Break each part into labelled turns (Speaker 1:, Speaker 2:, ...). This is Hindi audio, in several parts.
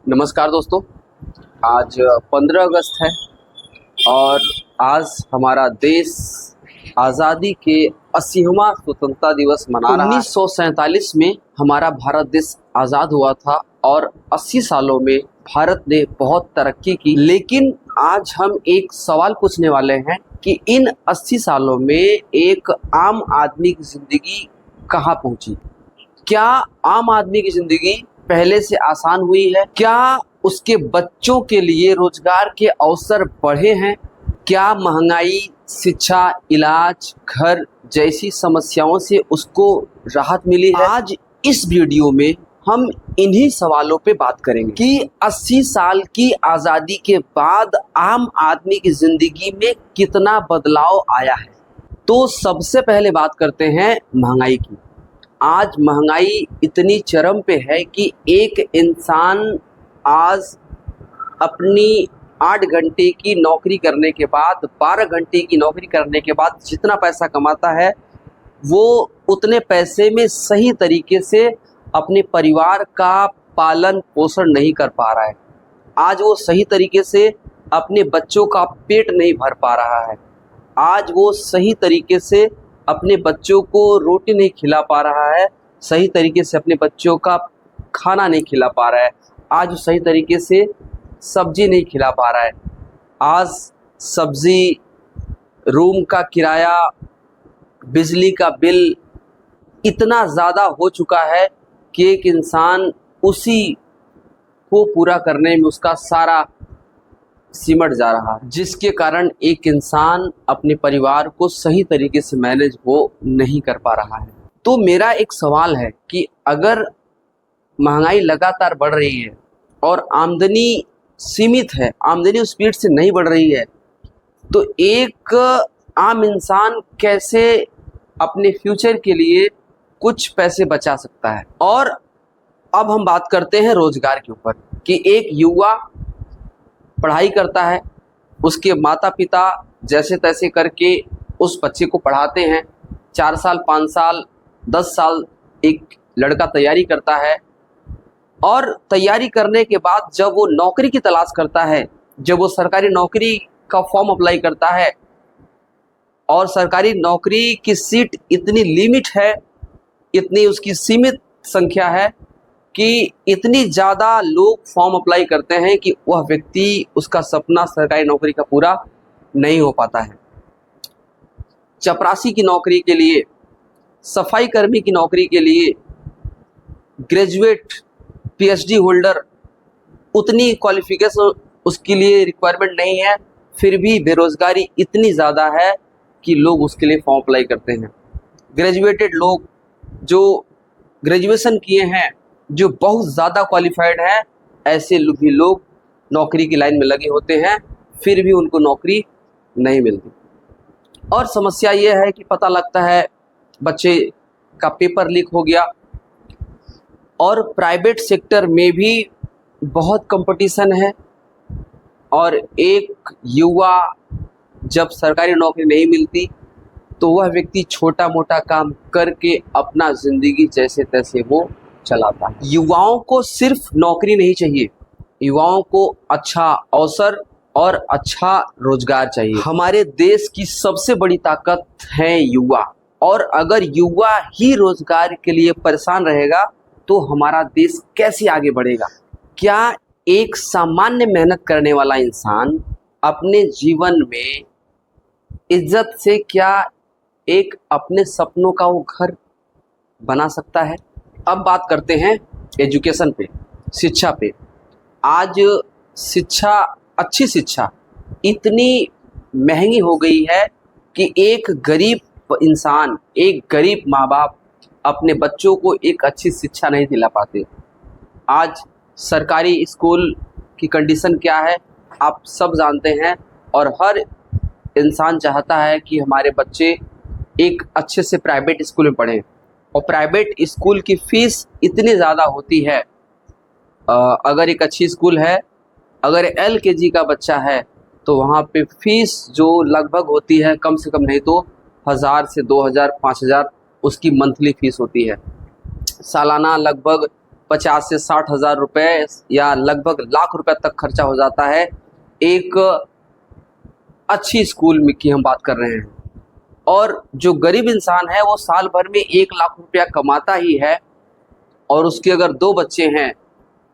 Speaker 1: नमस्कार दोस्तों, आज 15 अगस्त है और आज हमारा देश आज़ादी के 80वां स्वतंत्रता दिवस मना रहा है। 1947 में हमारा भारत देश आज़ाद हुआ था और 80 सालों में भारत ने बहुत तरक्की की। लेकिन आज हम एक सवाल पूछने वाले हैं कि इन 80 सालों में एक आम आदमी की ज़िंदगी कहाँ पहुँची? क्या आम आदमी की ज़िंदगी पहले से आसान हुई है? क्या उसके बच्चों के लिए रोजगार के अवसर बढ़े हैं? क्या महंगाई, शिक्षा, इलाज, घर जैसी समस्याओं से उसको राहत मिली है? आज इस वीडियो में हम इन्हीं सवालों पे बात करेंगे कि 80 साल की आज़ादी के बाद आम आदमी की ज़िंदगी में कितना बदलाव आया है। तो सबसे पहले बात करते हैं महंगाई की। आज महंगाई इतनी चरम पे है कि एक इंसान आज अपनी 8 घंटे की नौकरी करने के बाद, 12 घंटे की नौकरी करने के बाद जितना पैसा कमाता है वो उतने पैसे में सही तरीके से अपने परिवार का पालन पोषण नहीं कर पा रहा है। आज वो सही तरीके से अपने बच्चों का पेट नहीं भर पा रहा है। आज वो सही तरीके से अपने बच्चों को रोटी नहीं खिला पा रहा है, सही तरीके से अपने बच्चों का खाना नहीं खिला पा रहा है। आज वो सही तरीके से सब्जी नहीं खिला पा रहा है। आज सब्जी, रूम का किराया, बिजली का बिल इतना ज़्यादा हो चुका है कि एक इंसान उसी को पूरा करने में उसका सारा सिमट जा रहा है, जिसके कारण एक इंसान अपने परिवार को सही तरीके से मैनेज वो नहीं कर पा रहा है। तो मेरा एक सवाल है कि अगर महंगाई लगातार बढ़ रही है और आमदनी सीमित है, आमदनी उस स्पीड से नहीं बढ़ रही है, तो एक आम इंसान कैसे अपने फ्यूचर के लिए कुछ पैसे बचा सकता है? और अब हम बात करते हैं रोजगार के ऊपर कि एक युवा पढ़ाई करता है, उसके माता पिता जैसे तैसे करके उस बच्चे को पढ़ाते हैं। 4 साल, 5 साल, 10 साल एक लड़का तैयारी करता है और तैयारी करने के बाद जब वो नौकरी की तलाश करता है, जब वो सरकारी नौकरी का फॉर्म अप्लाई करता है और सरकारी नौकरी की सीट इतनी लिमिट है, इतनी उसकी सीमित संख्या है कि इतनी ज़्यादा लोग फॉर्म अप्लाई करते हैं कि वह व्यक्ति, उसका सपना सरकारी नौकरी का पूरा नहीं हो पाता है। चपरासी की नौकरी के लिए, सफाई कर्मी की नौकरी के लिए ग्रेजुएट, पीएचडी होल्डर उतनी क्वालिफिकेशन उसके लिए रिक्वायरमेंट नहीं है, फिर भी बेरोज़गारी इतनी ज़्यादा है कि लोग उसके लिए फॉर्म अप्लाई करते हैं। ग्रेजुएटेड लोग जो ग्रेजुएशन किए हैं, जो बहुत ज़्यादा क्वालिफाइड है, ऐसे भी लोग नौकरी की लाइन में लगे होते हैं, फिर भी उनको नौकरी नहीं मिलती। और समस्या ये है कि पता लगता है बच्चे का पेपर लीक हो गया और प्राइवेट सेक्टर में भी बहुत कंपटीशन है और एक युवा जब सरकारी नौकरी नहीं मिलती तो वह व्यक्ति छोटा मोटा काम करके अपना ज़िंदगी जैसे तैसे वो चलाता है। युवाओं को सिर्फ नौकरी नहीं चाहिए, युवाओं को अच्छा अवसर और अच्छा रोजगार चाहिए। हमारे देश की सबसे बड़ी ताकत है युवा, और अगर युवा ही रोजगार के लिए परेशान रहेगा तो हमारा देश कैसे आगे बढ़ेगा? क्या एक सामान्य मेहनत करने वाला इंसान अपने जीवन में इज्जत से क्या एक अपने सपनों का वो घर बना सकता है? अब बात करते हैं एजुकेशन पे, शिक्षा पे। आज शिक्षा, अच्छी शिक्षा इतनी महंगी हो गई है कि एक गरीब इंसान, एक गरीब माँ बाप अपने बच्चों को एक अच्छी शिक्षा नहीं दिला पाते। आज सरकारी स्कूल की कंडीशन क्या है आप सब जानते हैं, और हर इंसान चाहता है कि हमारे बच्चे एक अच्छे से प्राइवेट स्कूल में पढ़ें, और प्राइवेट स्कूल की फ़ीस इतनी ज़्यादा होती है। अगर एक अच्छी स्कूल है, अगर LKG का बच्चा है तो वहाँ पे फ़ीस जो लगभग होती है कम से कम नहीं तो 1000 से 2000, 5000 उसकी मंथली फ़ीस होती है। सालाना लगभग 50 से 60 हज़ार रुपये या लगभग लाख रुपए तक खर्चा हो जाता है एक अच्छी स्कूल में की हम बात कर रहे हैं। और जो गरीब इंसान है वो साल भर में 1 लाख रुपया कमाता ही है, और उसके अगर 2 बच्चे हैं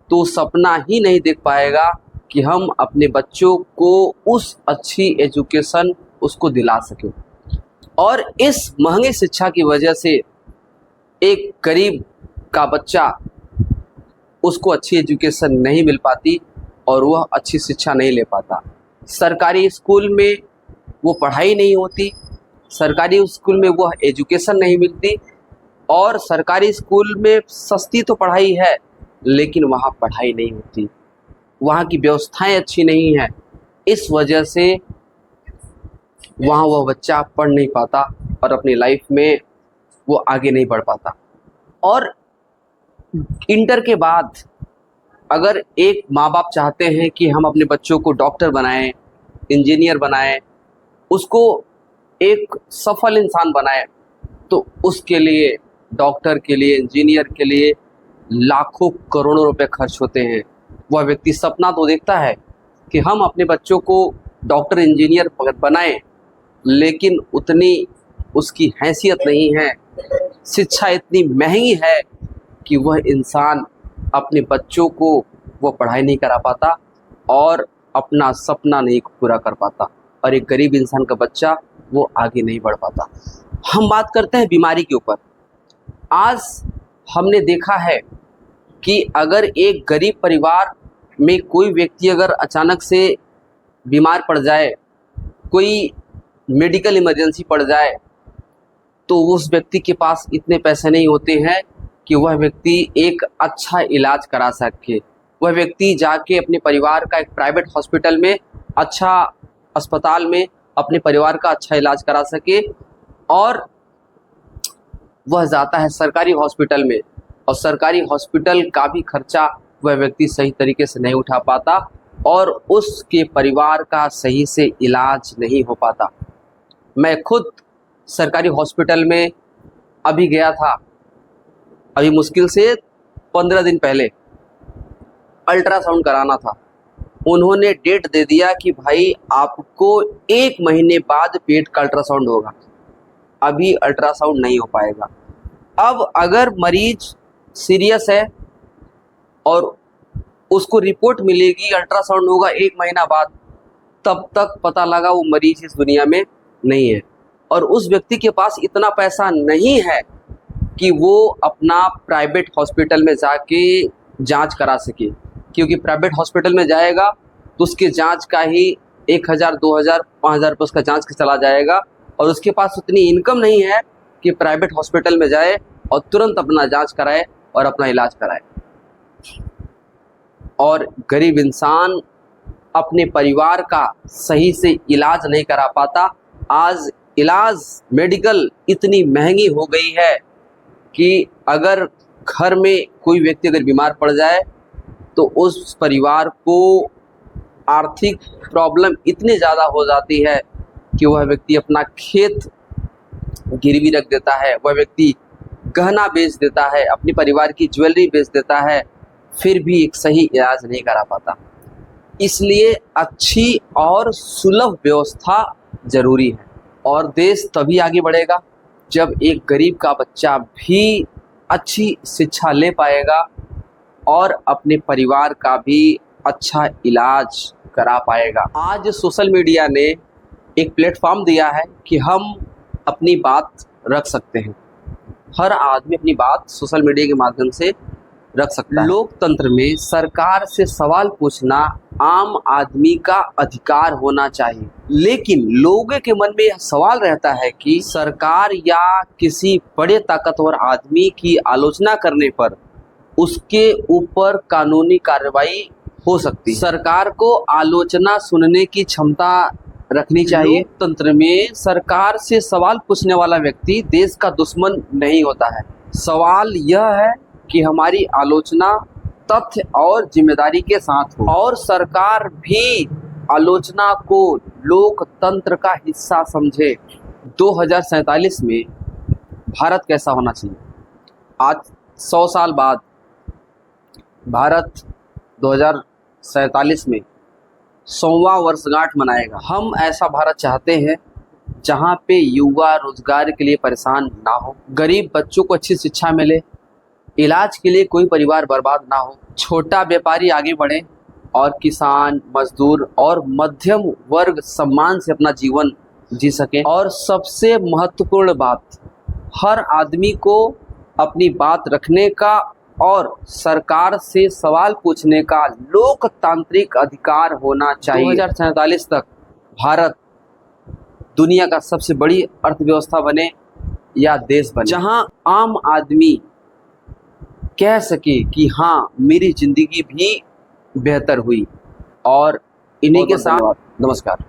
Speaker 1: तो सपना ही नहीं देख पाएगा कि हम अपने बच्चों को उस अच्छी एजुकेशन उसको दिला सकें। और इस महंगी शिक्षा की वजह से एक गरीब का बच्चा, उसको अच्छी एजुकेशन नहीं मिल पाती और वह अच्छी शिक्षा नहीं ले पाता। सरकारी स्कूल में वो पढ़ाई नहीं होती, सरकारी स्कूल में वह एजुकेशन नहीं मिलती, और सरकारी स्कूल में सस्ती तो पढ़ाई है लेकिन वहाँ पढ़ाई नहीं होती, वहाँ की व्यवस्थाएं अच्छी नहीं हैं। इस वजह से वहाँ वह बच्चा पढ़ नहीं पाता और अपनी लाइफ में वो आगे नहीं बढ़ पाता। और इंटर के बाद अगर एक माँ बाप चाहते हैं कि हम अपने बच्चों को डॉक्टर बनाएं, इंजीनियर बनाएं, उसको एक सफल इंसान बनाएं, तो उसके लिए, डॉक्टर के लिए, इंजीनियर के लिए लाखों करोड़ों रुपए खर्च होते हैं। वह व्यक्ति सपना तो देखता है कि हम अपने बच्चों को डॉक्टर इंजीनियर बनाएं, लेकिन उतनी उसकी हैसियत नहीं है, शिक्षा इतनी महंगी है कि वह इंसान अपने बच्चों को वो पढ़ाई नहीं करा पाता और अपना सपना नहीं पूरा कर पाता, और एक गरीब इंसान का बच्चा वो आगे नहीं बढ़ पाता। हम बात करते हैं बीमारी के ऊपर। आज हमने देखा है कि अगर एक गरीब परिवार में कोई व्यक्ति अगर अचानक से बीमार पड़ जाए, कोई मेडिकल इमरजेंसी पड़ जाए, तो उस व्यक्ति के पास इतने पैसे नहीं होते हैं कि वह व्यक्ति एक अच्छा इलाज करा सके। वह व्यक्ति जाके अपने परिवार का एक प्राइवेट हॉस्पिटल में, अच्छा अस्पताल में अपने परिवार का अच्छा इलाज करा सके, और वह जाता है सरकारी हॉस्पिटल में, और सरकारी हॉस्पिटल का भी खर्चा वह व्यक्ति सही तरीके से नहीं उठा पाता और उसके परिवार का सही से इलाज नहीं हो पाता। मैं खुद सरकारी हॉस्पिटल में अभी गया था, अभी मुश्किल से 15 दिन पहले अल्ट्रासाउंड कराना था। उन्होंने डेट दे दिया कि भाई आपको 1 महीने बाद पेट का अल्ट्रासाउंड होगा, अभी अल्ट्रासाउंड नहीं हो पाएगा। अब अगर मरीज सीरियस है और उसको रिपोर्ट मिलेगी अल्ट्रासाउंड होगा 1 महीना बाद, तब तक पता लगा वो मरीज इस दुनिया में नहीं है, और उस व्यक्ति के पास इतना पैसा नहीं है कि वो अपना प्राइवेट हॉस्पिटल में जाके जांच करा सके, क्योंकि प्राइवेट हॉस्पिटल में जाएगा तो उसके जांच का ही 1000, 2000, 5000 रुपये उसका जांच का चला जाएगा, और उसके पास उतनी इनकम नहीं है कि प्राइवेट हॉस्पिटल में जाए और तुरंत अपना जांच कराए और अपना इलाज कराए। और गरीब इंसान अपने परिवार का सही से इलाज नहीं करा पाता। आज इलाज मेडिकल इतनी महंगी हो गई है कि अगर घर में कोई व्यक्ति अगर बीमार पड़ जाए तो उस परिवार को आर्थिक प्रॉब्लम इतनी ज़्यादा हो जाती है कि वह व्यक्ति अपना खेत गिरवी रख देता है, वह व्यक्ति गहना बेच देता है, अपने परिवार की ज्वेलरी बेच देता है, फिर भी एक सही इलाज नहीं करा पाता। इसलिए अच्छी और सुलभ व्यवस्था ज़रूरी है, और देश तभी आगे बढ़ेगा जब एक गरीब का बच्चा भी अच्छी शिक्षा ले पाएगा और अपने परिवार का भी अच्छा इलाज करा पाएगा। आज सोशल मीडिया ने एक प्लेटफॉर्म दिया है कि हम अपनी बात रख सकते हैं। हर आदमी अपनी बात सोशल मीडिया के माध्यम से रख सकता है। लोकतंत्र में सरकार से सवाल पूछना आम आदमी का अधिकार होना चाहिए, लेकिन लोगों के मन में यह सवाल रहता है कि सरकार या किसी बड़े ताकतवर आदमी की आलोचना करने पर उसके ऊपर कानूनी कार्रवाई हो सकती है। सरकार को आलोचना सुनने की क्षमता रखनी चाहिए। लोकतंत्र में सरकार से सवाल पूछने वाला व्यक्ति देश का दुश्मन नहीं होता है। सवाल यह है कि हमारी आलोचना तथ्य और जिम्मेदारी के साथ हो, और सरकार भी आलोचना को लोकतंत्र का हिस्सा समझे। 2047 में भारत कैसा होना चाहिए? आज 100 साल बाद भारत 2047 में 100वां वर्षगांठ मनाएगा। हम ऐसा भारत चाहते हैं जहां पे युवा रोजगार के लिए परेशान ना हो, गरीब बच्चों को अच्छी शिक्षा मिले, इलाज के लिए कोई परिवार बर्बाद ना हो, छोटा व्यापारी आगे बढ़े और किसान, मजदूर और मध्यम वर्ग सम्मान से अपना जीवन जी सके। और सबसे महत्वपूर्ण बात, हर आदमी को अपनी बात रखने का और सरकार से सवाल पूछने का लोकतांत्रिक अधिकार होना चाहिए। 2047 तक भारत दुनिया का सबसे बड़ी अर्थव्यवस्था बने या देश बने, जहां आम आदमी कह सके कि हाँ, मेरी जिंदगी भी बेहतर हुई। और इन्हीं के साथ नमस्कार।